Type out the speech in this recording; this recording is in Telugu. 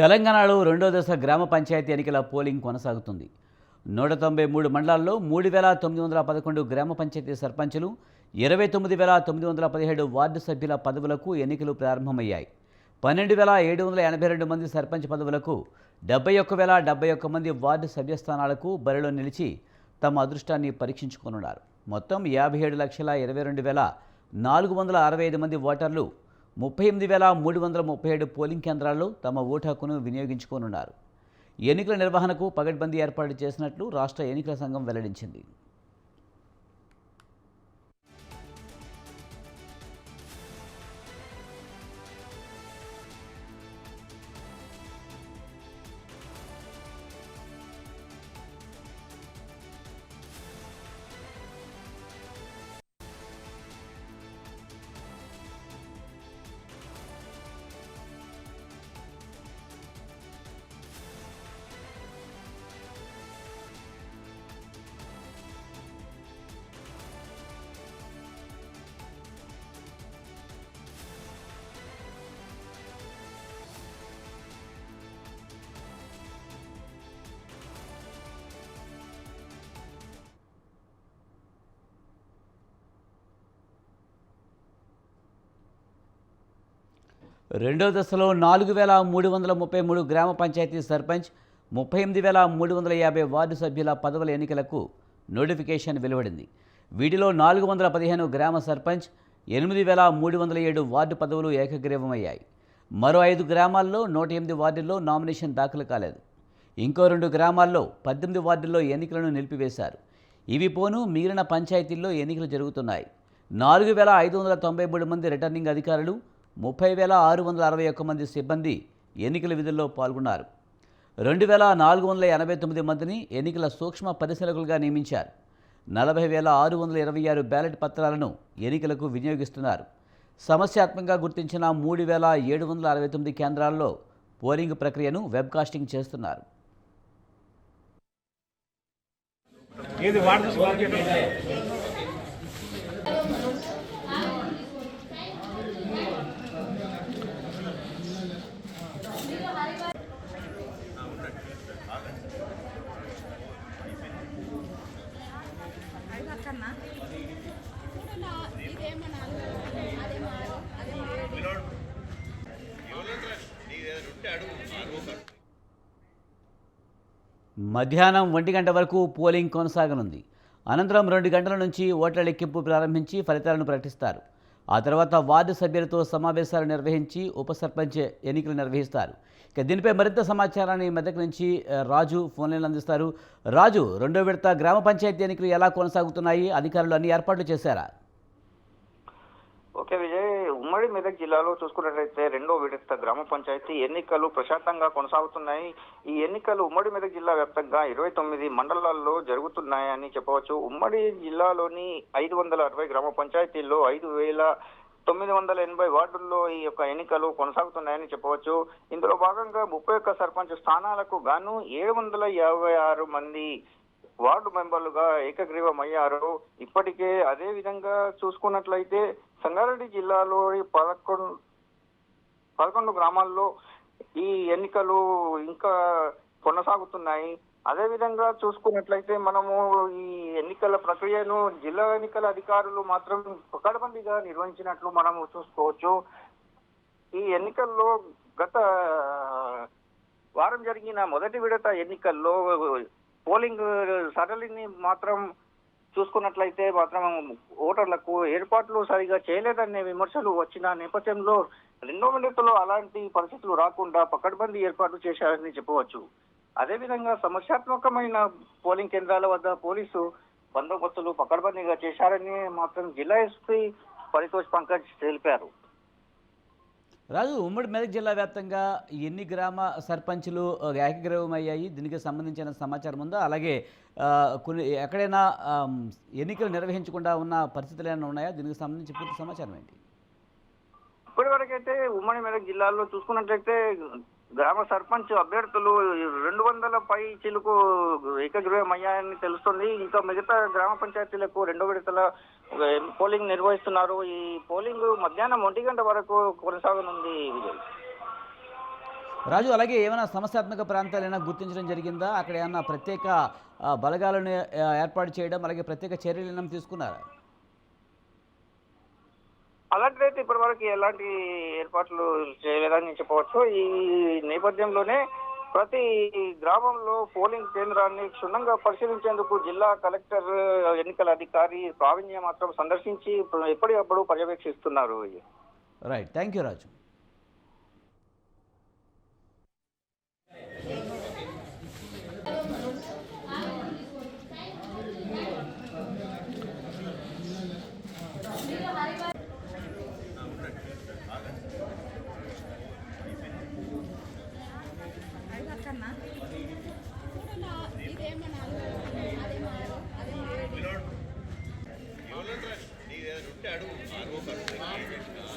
తెలంగాణలో రెండో దశ గ్రామ పంచాయతీ ఎన్నికల పోలింగ్ కొనసాగుతుంది. 193 మండలాల్లో 3,911 గ్రామ పంచాయతీ సర్పంచులు, 29,917 వార్డు సభ్యుల పదవులకు ఎన్నికలు ప్రారంభమయ్యాయి. 12,782 మంది సర్పంచ్ పదవులకు, 71,071 మంది వార్డు సభ్య స్థానాలకు బరిలో నిలిచి తమ అదృష్టాన్ని పరీక్షించుకోనున్నారు. మొత్తం 57,22,465 మంది ఓటర్లు 38,337 పోలింగ్ కేంద్రాల్లో తమ ఓటు హక్కును వినియోగించుకోనున్నారు. ఎన్నికల నిర్వహణకు పగడ్బందీ ఏర్పాటు చేసినట్లు రాష్ట్ర ఎన్నికల సంఘం వెల్లడించింది. రెండో దశలో 4,333 గ్రామ పంచాయతీ సర్పంచ్, 38,350 వార్డు సభ్యుల పదవుల ఎన్నికలకు నోటిఫికేషన్ వెలువడింది. వీటిలో 415 గ్రామ సర్పంచ్, 8,307 వార్డు పదవులు ఏకగ్రీవమయ్యాయి. మరో 5 గ్రామాల్లో 108 వార్డుల్లో నామినేషన్ దాఖలు కాలేదు. ఇంకో 2 గ్రామాల్లో 18 వార్డుల్లో ఎన్నికలను నిలిపివేశారు. ఇవి పోను మిగిలిన పంచాయతీల్లో ఎన్నికలు జరుగుతున్నాయి. 4,593 మంది రిటర్నింగ్ అధికారులు, 30,661 మంది సిబ్బంది ఎన్నికల విధుల్లో పాల్గొన్నారు. 2,489 మందిని ఎన్నికల సూక్ష్మ పరిశీలకులుగా నియమించారు. 40,626 బ్యాలెట్ పత్రాలను ఎన్నికలకు వినియోగిస్తున్నారు. సమస్యాత్మకంగా గుర్తించిన 3,769 కేంద్రాల్లో పోలింగ్ ప్రక్రియను వెబ్కాస్టింగ్ చేస్తున్నారు. మధ్యాహ్నం 1 గంట వరకు పోలింగ్ కొనసాగనుంది. అనంతరం 2 గంటల నుంచి ఓట్ల లెక్కింపు ప్రారంభించి ఫలితాలను ప్రకటిస్తారు. ఆ తర్వాత వార్డు సభ్యులతో సమావేశాలు నిర్వహించి ఉప సర్పంచ్ ఎన్నికలు నిర్వహిస్తారు. ఇక దీనిపై మరింత సమాచారాన్ని మెదక్ నుంచి రాజు ఫోన్లైన్లు అందిస్తారు. రాజు, రెండో విడత గ్రామ పంచాయతీ ఎన్నికలు ఎలా కొనసాగుతున్నాయి? అధికారులు అన్ని ఏర్పాట్లు చేశారా? ఓకే విజయ్, ఉమ్మడి మెదక్ జిల్లాలో చూసుకున్నట్లయితే రెండో విడత గ్రామ పంచాయతీ ఎన్నికలు ప్రశాంతంగా కొనసాగుతున్నాయి. ఈ ఎన్నికలు ఉమ్మడి మెదక్ జిల్లా వ్యాప్తంగా 29 మండలాల్లో జరుగుతున్నాయని చెప్పవచ్చు. ఉమ్మడి జిల్లాలోని 560 గ్రామ పంచాయతీల్లో 5,980 వార్డుల్లో ఈ యొక్క ఎన్నికలు కొనసాగుతున్నాయని చెప్పవచ్చు. ఇందులో భాగంగా 31 సర్పంచ్ స్థానాలకు గాను 756 మంది వార్డు మెంబర్లుగా ఏకగ్రీవమయ్యారు. ఇప్పటికే అదే విధంగా చూసుకున్నట్లయితే సంగారెడ్డి జిల్లాలో 11 గ్రామాల్లో ఈ ఎన్నికలు ఇంకా కొనసాగుతున్నాయి. అదే విధంగా చూసుకున్నట్లయితే మనము ఈ ఎన్నికల ప్రక్రియను జిల్లా ఎన్నికల అధికారులు మాత్రం పకడ్బందీగా నిర్వహించినట్లు మనము చూసుకోవచ్చు. ఈ ఎన్నికల్లో గత వారం జరిగిన మొదటి విడత ఎన్నికల్లో పోలింగ్ సరళిని మాత్రం చూసుకున్నట్లయితే మాత్రం ఓటర్లకు ఏర్పాట్లు సరిగా చేయలేదనే విమర్శలు వచ్చిన నేపథ్యంలో రెండో విడతలో అలాంటి పరిస్థితులు రాకుండా పకడ్బందీ ఏర్పాట్లు చేశారని చెప్పవచ్చు. అదేవిధంగా సమస్యాత్మకమైన పోలింగ్ కేంద్రాల వద్ద పోలీసు బందోబస్తులు పకడ్బందీగా చేశారని మాత్రం జిల్లా ఎస్పీ పరితోష్ పంకజ్ తెలిపారు. రాజు, ఉమ్మడి మెదక్ జిల్లా వ్యాప్తంగా ఎన్ని గ్రామ సర్పంచులు ఏకగ్రీవమయ్యాయి? దీనికి సంబంధించిన సమాచారం ఉందా? అలాగే కొన్ని ఎక్కడైనా ఎన్నికలు నిర్వహించకుండా ఉన్న పరిస్థితులు ఏమైనా ఉన్నాయా? దీనికి సంబంధించి పూర్తి సమాచారం ఏంటి? ఇప్పటి వరకైతే ఉమ్మడి మెదక్ జిల్లాలో చూసుకున్నట్లయితే గ్రామ సర్పంచ్ అభ్యర్థులు 200 పై చిలుకు ఏకగ్రీవమయ్యాయని తెలుస్తుంది. ఇంకా మిగతా గ్రామ పంచాయతీలకు రెండో విడతల పోలింగ్ నిర్వహిస్తున్నారు. ఈ పోలింగ్ మధ్యాహ్నం 1 గంట వరకు కొనసాగనుంది. విజయ్, రాజు, అలాగే ఏమైనా సమస్యాత్మక ప్రాంతాలు ఏమైనా గుర్తించడం జరిగిందా? అక్కడ ఏమన్నా ప్రత్యేక బలగాలను ఏర్పాటు చేయడం, అలాగే ప్రత్యేక చర్యలు ఏమైనా తీసుకున్నారా? అలాంటిదైతే ఇప్పటివరకు ఎలాంటి ఏర్పాట్లు చేయలేదని చెప్పవచ్చు. ఈ నేపథ్యంలోనే ప్రతి గ్రామంలో పోలింగ్ కేంద్రాన్ని క్షుణ్ణంగా పరిశీలించేందుకు జిల్లా కలెక్టర్, ఎన్నికల అధికారి ప్రావీణ్య మాత్రం సందర్శించి ఎప్పటికప్పుడు పర్యవేక్షిస్తున్నారు. రైట్, థ్యాంక్ యూ రాజు. అడుగు